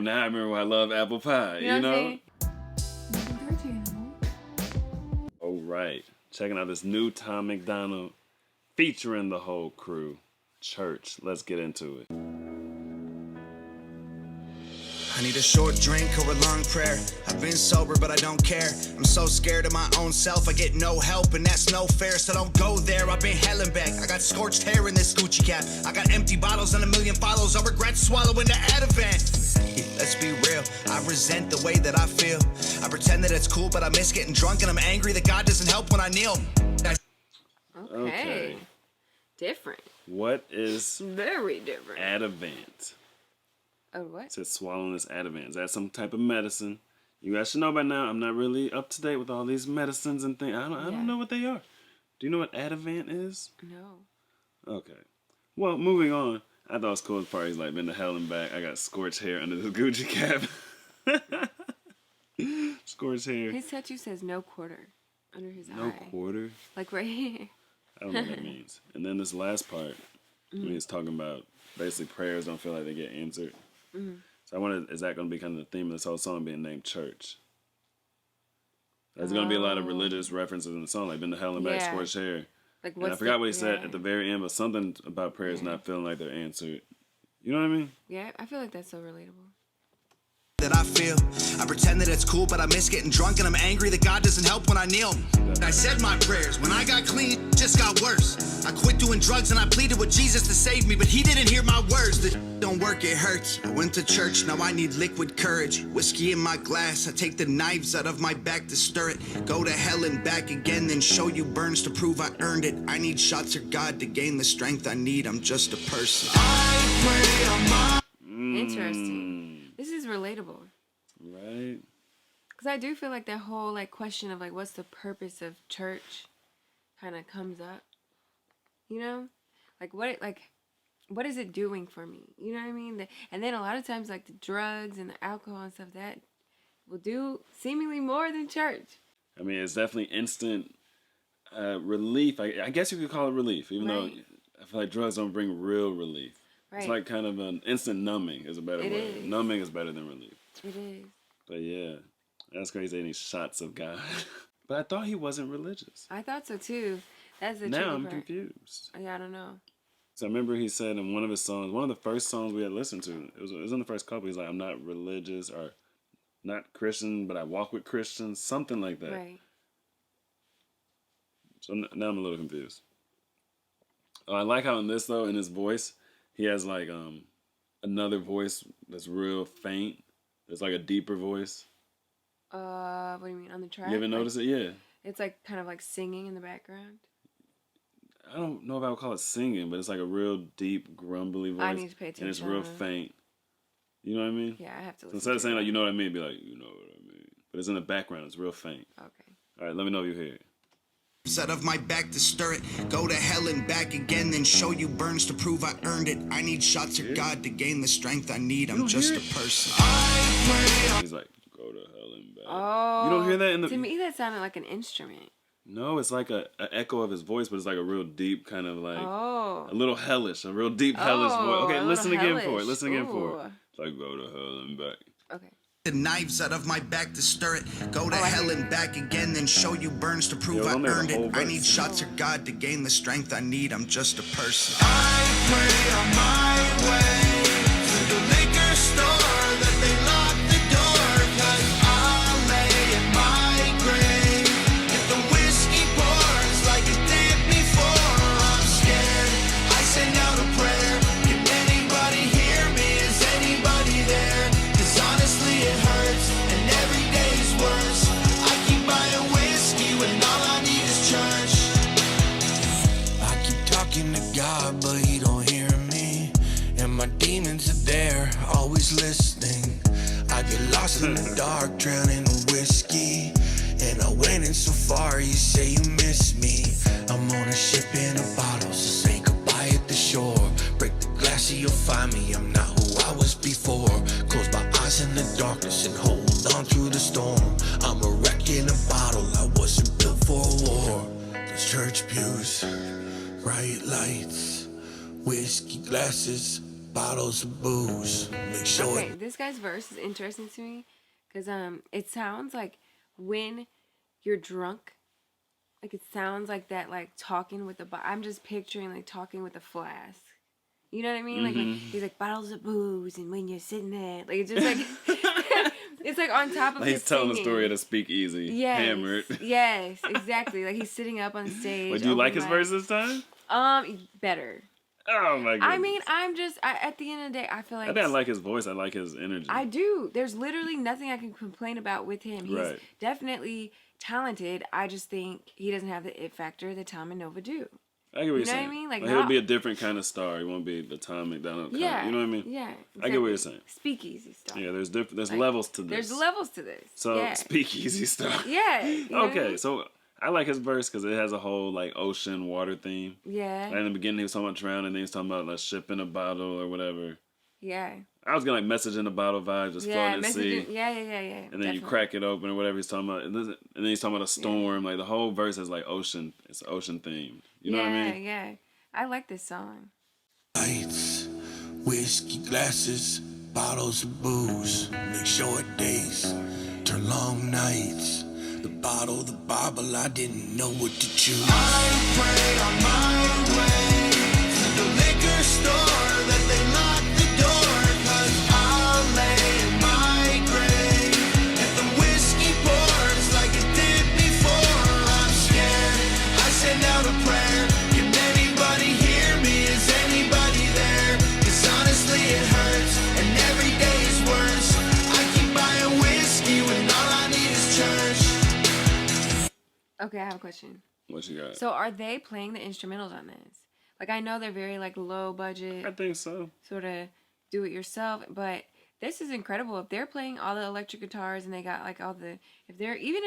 now I remember why I love apple pie, You know? All right. Checking out this new Tom MacDonald featuring the whole crew. Church. Let's get into it. I need a short drink or a long prayer. I've been sober, but I don't care. I'm so scared of my own self. I get no help, and that's no fair. So don't go there. I've been hell and back. I got scorched hair in this Gucci cap. I got empty bottles and a million follows. I regret swallowing the Ativan. Let's be real. I resent the way that I feel. I pretend that it's cool, but I miss getting drunk, and I'm angry that God doesn't help when I kneel. Okay. Different. What is Very different. Ativan? Oh, what? It says swallowing this Ativan. Is that some type of medicine? You guys should know by now. I'm not really up to date with all these medicines and things. I don't know what they are. Do you know what Ativan is? No. Okay. Well, moving on. I thought it was cool. The party's like been to hell and back. I got scorched hair under this Gucci cap. Scorched hair. His tattoo says no quarter under his eye. No quarter? Like right here. I don't know what that means. And then this last part, when he's talking about basically prayers don't feel like they get answered. So I wonder, is that going to be kind of the theme of this whole song being named Church? There's going to be a lot of religious references in the song, like been to hell and back, scorched hair. Like and I forgot what he said at the very end, but something about prayers not feeling like they're answered. You know what I mean? Yeah, I feel like that's so relatable. That I feel. I pretend that it's cool, but I miss getting drunk, and I'm angry that God doesn't help when I kneel. I said my prayers. When I got clean, it just got worse. I quit doing drugs and I pleaded with Jesus to save me, but he didn't hear my words. The don't work, it hurts. I went to church, now I need liquid courage. Whiskey in my glass, I take the knives out of my back to stir it. Go to hell and back again, then show you burns to prove I earned it. I need shots of God to gain the strength I need. I'm just a person. I pray on my... Interesting. This is relatable. Right. Because I do feel like that whole like question of like what's the purpose of church kind of comes up. You know? Like what is it doing for me? You know what I mean? And then a lot of times like the drugs and the alcohol and stuff that will do seemingly more than church. I mean, it's definitely instant relief. I guess you could call it relief, even though I feel like drugs don't bring real relief. Right. It's like kind of an instant numbing is a better word. Is. Numbing is better than relief. It is. But yeah, that's crazy. Any shots of God. But I thought he wasn't religious. I thought so too. That's the now I'm part. confused. Yeah, I don't know. So I remember he said in one of his songs, one of the first songs we had listened to, it was in the first couple, he's like, I'm not religious or not Christian, but I walk with Christians, something like that. Right. So now I'm a little confused. Oh, I like how in this though, in his voice, he has like another voice that's real faint. It's like a deeper voice. What do you mean on the track? You ever notice it? Yeah. It's like kind of like singing in the background. I don't know if I would call it singing, but it's like a real deep, grumbly voice. I need to pay attention. And it's real faint. You know what I mean? Yeah, I have to listen. So instead of saying like, you know what I mean, be like, you know what I mean. But it's in the background. It's real faint. Okay. All right, let me know if you hear it. Set of my back to stir it. Go to hell and back again, then show you burns to prove I earned it. I need shots of God to gain the strength I need. I'm just a person. He's like, go to hell and back. Oh. You don't hear that in the... To me, that sounded like an instrument. No, it's like an echo of his voice, but it's like a real deep kind of like... Oh. A little hellish. A real deep hellish voice. Okay, listen again for it. Listen again Ooh. for it. It's like, go to hell and back. Okay. The knives out of my back to stir it. Go to hell and back again, then show you burns to prove I earned it. I need shots of God to gain the strength I need. I'm just a person. I pray on my way to the liquor store that they lock the door, 'cause I'll lay in my grave if the whiskey pours like it did before. I'm scared. I send out a prayer. Can anybody hear me? Is anybody there? 'Cause honestly it hurts and every day's worse. I keep buying whiskey when all I need is church. I keep talking to God, but he don't hear me. And my demons are there, always listening. I get lost in the dark, drowning in whiskey. And I went in so far, you say you miss me. I'm on a ship in a bottle, so say goodbye at the shore. Break the glass so you'll find me, I'm not who I was before. Close my eyes in the darkness and hold on through the storm. I'm a wreck in a bottle, I wasn't built for a war. Those church pews, bright lights, whiskey glasses, bottles of booze. Make sure. Okay, this guy's verse is interesting to me because it sounds like when you're drunk, like it sounds like that, like talking with I'm just picturing like talking with a flask. You know what I mean? Like he's like bottles of booze, and when you're sitting there, like it's just like it's like on top of like his he's telling the singing. story at a speakeasy, hammered. Yes, exactly. Like he's sitting up on stage. Would you like his verse this time? Better. Oh my goodness. I mean, at the end of the day, I feel like I think I like his voice. I like his energy. I do. There's literally nothing I can complain about with him. He's definitely talented. I just think he doesn't have the it factor that Tom and Nova do. I get what you're saying. You know what I mean? Like he'll be a different kind of star. He won't be the Tom MacDonald kind. Yeah. You know what I mean? Yeah. Exactly. I get what you're saying. Speakeasy stuff. Yeah, there's levels to this. There's levels to this. So speakeasy stuff. Yeah. Okay, so I like his verse because it has a whole like ocean water theme. Yeah. Like in the beginning he was talking about drowning, and then he was talking about like ship in a bottle or whatever. Yeah. I was getting like message in a bottle vibes, just floating at sea. Yeah. And then Definitely. you crack it open or whatever he's talking about, and then he's talking about a storm. Like the whole verse is like ocean. It's ocean themed. You know what I mean? Yeah. I like this song. Lights, whiskey glasses, bottles of booze. Make short days, turn long nights. The bottle, the Bible, I didn't know what to choose. I pray on my way to the liquor store that they lock the door, 'cause I'll lay in my grave if the whiskey pours like it did before. I'm scared, I send out a prayer. Can anybody hear me? Is anybody there? 'Cause honestly it hurts and every day is worse. I keep buying whiskey when all I need is church. Okay, I have a question. What you got? So are they playing the instrumentals on this? Like I know they're very like low budget. I think so. Sort of do it yourself, but this is incredible. If they're playing all the electric guitars and they got like all the if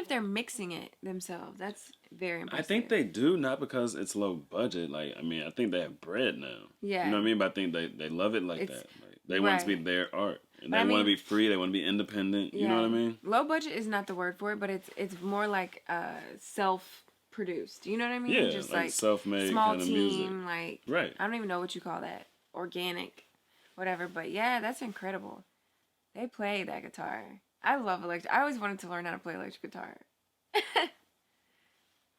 they're mixing it themselves, that's very impressive. I think they do, not because it's low budget. Like I mean, I think they have bread now. Yeah. You know what I mean? But I think they love it like that. Like, they want it to be their art. And they want to be free. They want to be independent. You know what I mean? Low budget is not the word for it, but it's more like self-produced. You know what I mean? Yeah, just like self-made small kind of team, music. like right. I don't even know what you call that, organic, whatever. But yeah, that's incredible. They play that guitar. I love electric. I always wanted to learn how to play electric guitar.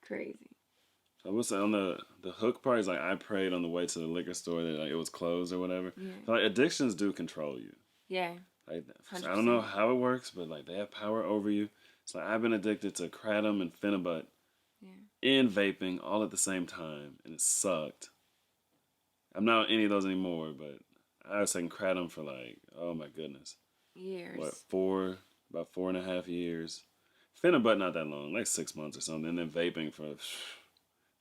Crazy. I will say on the hook part is like I prayed on the way to the liquor store that like it was closed or whatever. Yeah. So, like addictions do control you. Yeah. Like 100%. I don't know how it works, but like they have power over you. So like, I've been addicted to kratom and Phenibut and vaping all at the same time, and it sucked. I'm not on any of those anymore, but I was taking kratom for like, oh my goodness. Years. What, about 4.5 years. Phenibut not that long, like 6 months or something, and then vaping for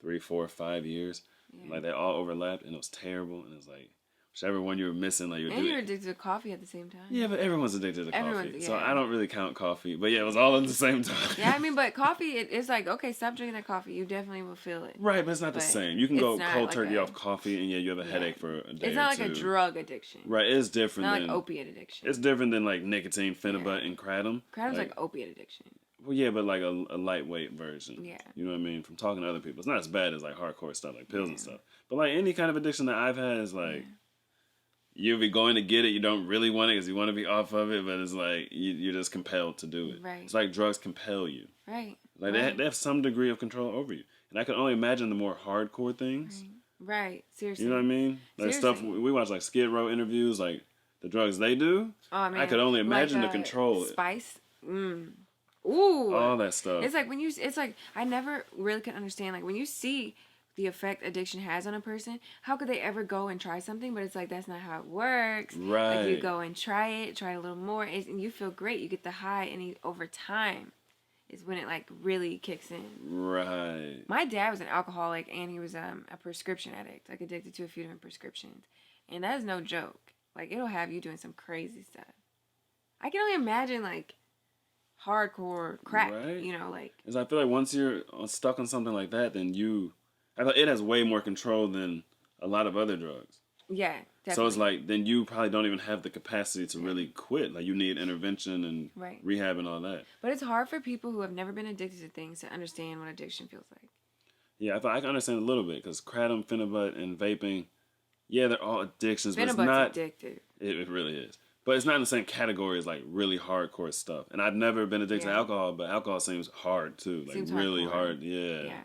3, 4, 5 years. Yeah. Like they all overlapped, and it was terrible. And it's like whichever one you were missing, like you're doing. And you're addicted to coffee at the same time. Yeah, but everyone's addicted to coffee, Yeah. so I don't really count coffee. But yeah, it was all at the same time. Yeah, I mean, but coffee, it's like, okay, stop drinking that coffee. You definitely will feel it. Right, but it's not the same. You can go cold like turkey off coffee, and you have a headache for a day. It's not or like two. a drug addiction. Right, it's different. Not than, like opiate addiction. It's different than like nicotine, Phenibut, and kratom. Kratom's like opiate addiction. Well, yeah, but like a lightweight version. Yeah. You know what I mean? From talking to other people, it's not as bad as like hardcore stuff like pills and stuff. But like any kind of addiction that I've had is like. You'll be going to get it. You don't really want it because you want to be off of it, but it's like you're just compelled to do it. Right. It's like drugs compel you. Right. Like they have some degree of control over you, and I can only imagine the more hardcore things. Right. Seriously. You know what I mean? Like stuff we watch, like Skid Row interviews, like the drugs they do. Oh man. I could only imagine the control. Spice. Ooh. All that stuff. It's like it's like I never really could understand like when you see the effect addiction has on a person, how could they ever go and try something? But it's like that's not how it works. Right. Like you go and try it a little more, and you feel great. You get the high, and over time is when it like really kicks in. Right. My dad was an alcoholic, and he was a prescription addict, like addicted to a few different prescriptions, and that is no joke. Like it'll have you doing some crazy stuff. I can only imagine like hardcore crack. Right. You know, like. Because I feel like once you're stuck on something like that, then I thought it has way more control than a lot of other drugs. Yeah, definitely. So it's like, then you probably don't even have the capacity to really quit. Like, you need intervention and rehab and all that. But it's hard for people who have never been addicted to things to understand what addiction feels like. Yeah, I thought I can understand a little bit, because kratom, Phenibut, and vaping, Yeah, they're all addictions, but it's Cinnabon's not. addictive. It really is. But it's not in the same category as like really hardcore stuff. And I've never been addicted to alcohol, but alcohol seems hard too. Like seems really hard. Yeah. Yeah.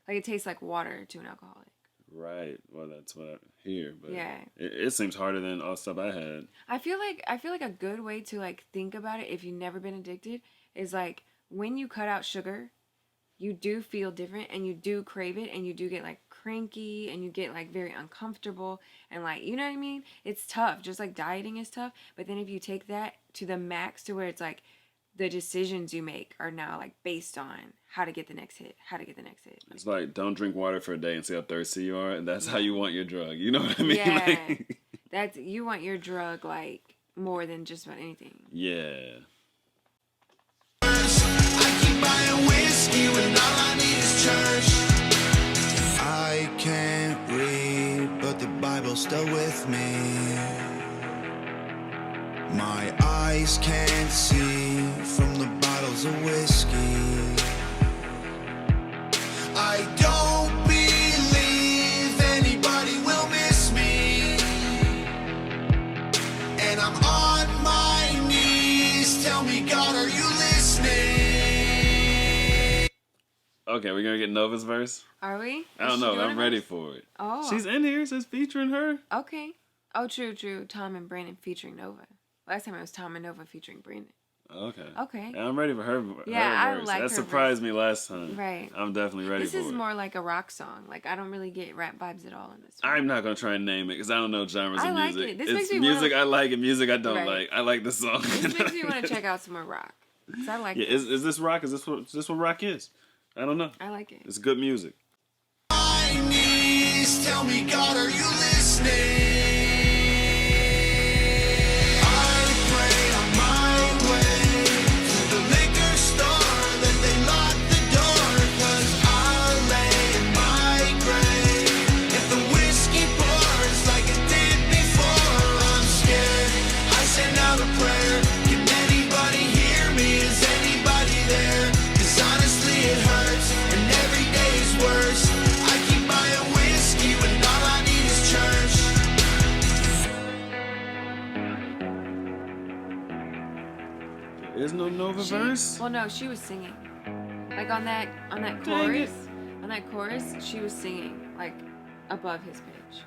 Like it tastes like water to an alcoholic. Right. Well, that's what I hear. But yeah. It seems harder than all stuff I had. I feel like a good way to like think about it if you've never been addicted is like when you cut out sugar, you do feel different and you do crave it and you do get like cranky and you get like very uncomfortable and like, you know what I mean? It's tough. Just like dieting is tough. But then if you take that to the max to where it's like the decisions you make are now like based on how to get the next hit. Like, it's like don't drink water for a day and see how thirsty you are, and that's how you want your drug. You know what I mean? Yeah. That's you want your drug like more than just about anything. Yeah. I keep buying whiskey when all I need is church. I can't read, but the Bible's still with me. My eyes can't see from the bottles of whiskey. I don't believe anybody will miss me. And I'm on my knees. Tell me, God, are you listening? Okay, we're gonna get Nova's verse? Are we? I don't know. I'm ready for it. Oh. She's in here. It says featuring her. Okay. Oh, true. Tom and Brandon featuring Nova. Last time it was Tom and Nova featuring Brandon. Okay. And I'm ready for her. Yeah, her verse. I like that her surprised verse. me last time. Right. I'm definitely ready for it. This is more like a rock song. Like, I don't really get rap vibes at all in this one. I'm not going to try and name it because I don't know genres of like music. it. This it's makes me music wanna... I like and music I don't right. like. I like this song. This makes me want to check out some more rock. Because I like it. Is this rock? Is this what rock is? I don't know. I like it. It's good music. My knees, tell me, God, are you listening? There's no Nova verse? Well, no, she was singing. Like on that chorus. On that chorus, she was singing like above his pitch.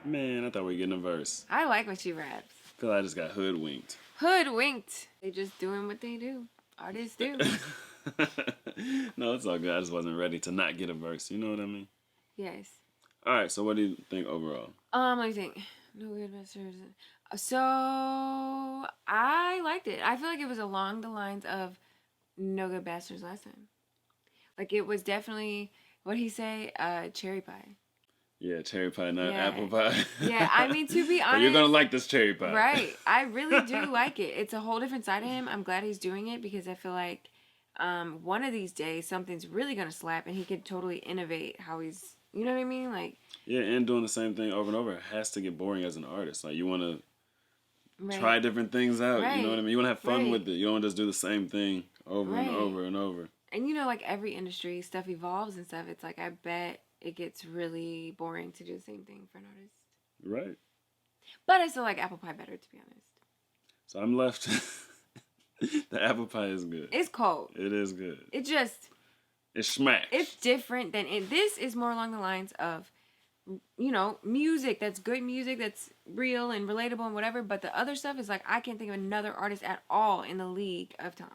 Man, I thought we were getting a verse. I like when she raps. Cause I just got hoodwinked. They just doing what they do. Artists do. No, it's all good. I just wasn't ready to not get a verse. You know what I mean? Yes. All right. So what do you think overall? Let me think. No good masters. So I liked it. I feel like it was along the lines of No Good Bastards last time. Like it was definitely what'd he say? Cherry pie. Yeah, cherry pie, not apple pie. Yeah, I mean to be honest, you're gonna like this cherry pie, right? I really do like it. It's a whole different side of him. I'm glad he's doing it because I feel like one of these days something's really gonna slap and he could totally innovate how he's. You know what I mean? Like. Yeah, and doing the same thing over and over has to get boring as an artist. Like you want to. Right. Try different things out. Right. You know what I mean? You want to have fun with it. You don't want to just do the same thing over and over and over. And you know, like every industry, stuff evolves and stuff. It's like, I bet it gets really boring to do the same thing for an artist. Right. But I still like apple pie better, to be honest. So I'm left. The apple pie is good. It's cold. It is good. It just. It smacks. It's different than it. This is more along the lines of, you know, music that's good music that's real and relatable and whatever, but the other stuff is like I can't think of another artist at all in the league of Tom.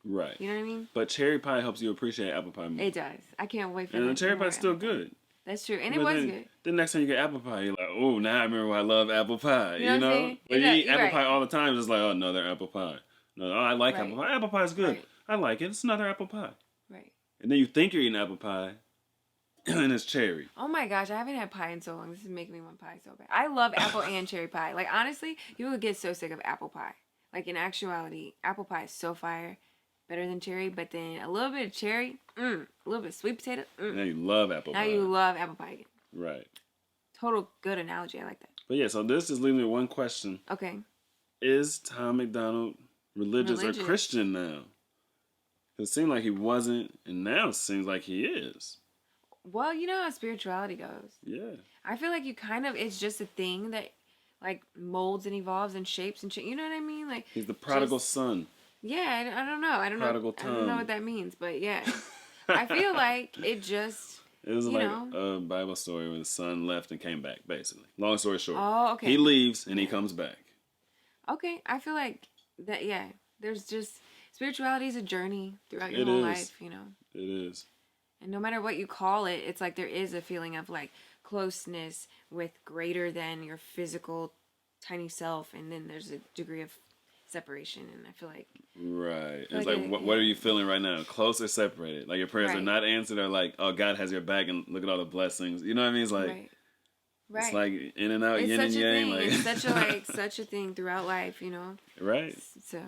Right. You know what I mean? But cherry pie helps you appreciate apple pie more. It does. I can't wait for that. And the cherry pie's still good. That's true. And it was good. The next time you get apple pie, you're like, oh, now I remember why I love apple pie. You know? When you eat apple pie all the time, it's like, oh, another apple pie. No, I like apple pie. Apple pie is good. Right. I like it. It's another apple pie. Right. And then you think you're eating apple pie, and it's cherry. Oh my gosh, I haven't had pie in so long. This is making me want pie so bad. I love apple and cherry pie. Like, honestly, you would get so sick of apple pie. Like, in actuality, apple pie is so fire. Better than cherry, but then a little bit of cherry, a little bit of sweet potato. Now you love apple pie. Now you love apple pie again. Right. Total good analogy. I like that. But yeah, so this is leaving me one question. Okay. Is Tom MacDonald religious or Christian now? It seemed like he wasn't, and now it seems like he is. Well, you know how spirituality goes. Yeah. I feel like you kind of, it's just a thing that like molds and evolves and shapes and shit. You know what I mean? Like he's the prodigal son. Yeah, I don't know. I don't Prodigal know. I don't know what that means, but yeah. I feel like it just. It was like a Bible story where the son left and came back, basically. Long story short. Oh, okay. He leaves and he comes back. Okay, I feel like that, yeah. There's just, spirituality is a journey throughout your whole life, you know? It is. And no matter what you call it, it's like there is a feeling of like closeness with greater than your physical tiny self. And then there's a degree of separation. And I feel like. Right. It's like what are you feeling right now? Close or separated? Like your prayers are not answered, or like, oh, God has your back and look at all the blessings. You know what I mean? It's like. Right. It's like in and out, yin and yang. Like. It's such a thing throughout life, you know? Right. So.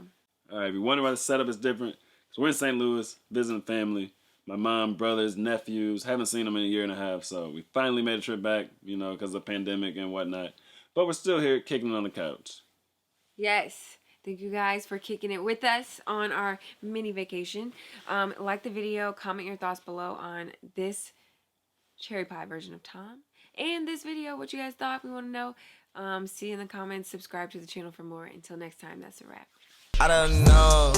All right. If you wonder why the setup is different, because we're in St. Louis visiting family. My mom, brothers, nephews, haven't seen them in a year and a half, so we finally made a trip back, you know, because of the pandemic and whatnot. But we're still here kicking on the couch. Yes. Thank you guys for kicking it with us on our mini vacation. Like the video, comment your thoughts below on this cherry pie version of Tom. And this video, what you guys thought, we want to know. See you in the comments, subscribe to the channel for more. Until next time, that's a wrap. I don't know.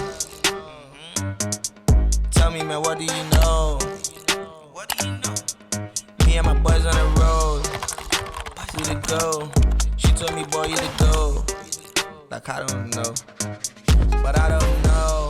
Tell me, man, what do you know? What do you know? Me and my boys on the road. We to go. She told me, boy, you to go. Like, I don't know. But I don't know.